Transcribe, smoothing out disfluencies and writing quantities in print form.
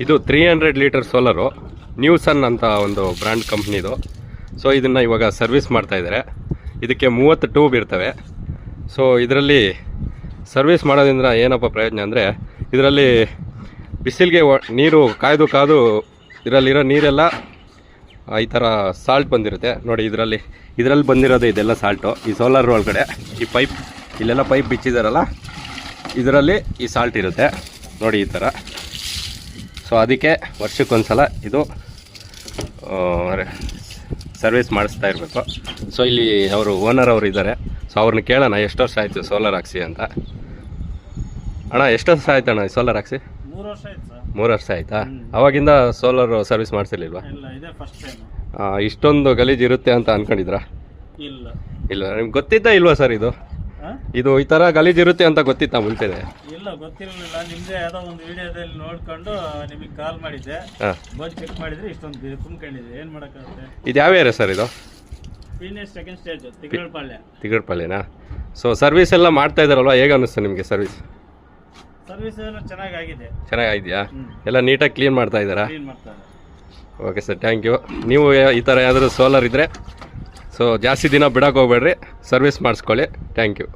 ಇದು 300 ಲೀಟರ್ ಸೋಲರು, ನ್ಯೂಸನ್ ಅಂತ ಒಂದು ಬ್ರ್ಯಾಂಡ್ ಕಂಪ್ನಿದು. ಸೊ ಇದನ್ನು ಇವಾಗ ಸರ್ವಿಸ್ ಮಾಡ್ತಾಯಿದ್ದಾರೆ. ಇದಕ್ಕೆ 30 ಟ್ಯೂಬ್ ಇರ್ತವೆ. ಸೊ ಇದರಲ್ಲಿ ಸರ್ವಿಸ್ ಮಾಡೋದ್ರಿಂದ ಏನಪ್ಪ ಪ್ರಯೋಜನ ಅಂದರೆ, ಇದರಲ್ಲಿ ಬಿಸಿಲಿಗೆ ನೀರು ಕಾದು ಇದರಲ್ಲಿರೋ ನೀರೆಲ್ಲ ಈ ಥರ ಸಾಲ್ಟ್ ಬಂದಿರುತ್ತೆ ನೋಡಿ. ಇದರಲ್ಲಿ ಬಂದಿರೋದು ಇದೆಲ್ಲ ಸಾಲ್ಟು. ಈ ಸೋಲಾರ್ ಒಳಗಡೆ ಈ ಪೈಪ್, ಇಲ್ಲೆಲ್ಲ ಪೈಪ್ ಬಿಚ್ಚಿದಾರಲ್ಲ, ಇದರಲ್ಲಿ ಈ ಸಾಲ್ಟ್ ಇರುತ್ತೆ ನೋಡಿ ಈ ಥರ. ಸೊ ಅದಕ್ಕೆ ವರ್ಷಕ್ಕೊಂದ್ಸಲ ಇದು ಸರ್ವಿಸ್ ಮಾಡಿಸ್ತಾ ಇರಬೇಕು. ಸೊ ಇಲ್ಲಿ ಓನರ್ ಅವರು ಇದ್ದಾರೆ. ಸೊ ಅವ್ರನ್ನ ಕೇಳೋಣ ಎಷ್ಟು ವರ್ಷ ಆಯಿತು ಸೋಲಾರ್ ಹಾಕ್ಸಿ ಅಂತ. ಅಣ್ಣ ಎಷ್ಟು ವರ್ಷ ಆಯ್ತು ಅಣ್ಣ ಈ ಸೋಲಾರ್ ಹಾಕ್ಸಿ? 3 ವರ್ಷ ಆಯ್ತು ಸರ್. 3 ವರ್ಷ ಆಯ್ತಾ? ಅವಾಗಿಂದ ಸೋಲಾರ್ ಸರ್ವಿಸ್ ಮಾಡಿಸಿರ್ಲಿಲ್ವಾ? ಇಲ್ಲ, ಇದೇ ಫಸ್ಟ್ ಟೈಮ್. ಇಷ್ಟೊಂದು ಗಲೀಜು ಇರುತ್ತೆ ಅಂತ ಅಂದ್ಕೊಂಡಿದ್ರಾ? ಇಲ್ಲ ನಿಮ್ಗೆ ಗೊತ್ತಿದ್ದ ಇಲ್ವಾ ಸರ್ ಇದು ಈ ಥರ ಗಲೀಜು ಇರುತ್ತೆ ಅಂತ ಗೊತ್ತಿತ್ತಾ ಮುಂಚೆನೆ? ಇಲ್ಲ, ಗೊತ್ತಿರಲಿಲ್ಲ. ನಿಮ್ದೇ ಯಾವುದೋ ಒಂದು ವಿಡಿಯೋದಲ್ಲಿ ನೋಡ್ಕೊಂಡು ನಿಮಗೆ ಕಾಲ್ ಮಾಡಿದ್ದೆ. ಬಂದು ಚೆಕ್ ಮಾಡಿದ್ರೆ ಇಷ್ಟೊಂದು ತುಂಬ್ಕೊಂಡಿದೆ. ಏನು ಮಾಡೋಕ್ಕಾಗುತ್ತೆ? ಇದು ಯಾವ ಏರಿಯಾ ಸರ್ ಇದು? ಸೆಕೆಂಡ್ ಸ್ಟೇಜ್ ತಿಗಡ್ಪಾಳ್ಯನಾ? ಸೊ ಸರ್ವಿಸ್ ಎಲ್ಲ ಮಾಡ್ತಾ ಇದ್ದಾರಲ್ವ, ಹೇಗೆ ಅನ್ನಿಸ್ತು ನಿಮಗೆ ಸರ್ವಿಸ್? ಸರ್ವಿಸ್ ಎಲ್ಲ ಚೆನ್ನಾಗಿದೆಯಾ? ಎಲ್ಲ ನೀಟಾಗಿ ಕ್ಲೀನ್ ಮಾಡ್ತಾ ಇದ್ದಾರಾ? ಮಾಡ್ತಾರೆ. Okay sir, thank you. ನೀವು ಈ ಥರ ಯಾವ್ದಾದ್ರು ಸೋಲಾರ್ ಇದ್ದರೆ ಸೊ ಜಾಸ್ತಿ ದಿನ ಬಿಡೋಕೆ ಹೋಗ್ಬೇಡ್ರಿ, ಸರ್ವಿಸ್ ಮಾಡಿಸ್ಕೊಳ್ಳಿ. Thank you.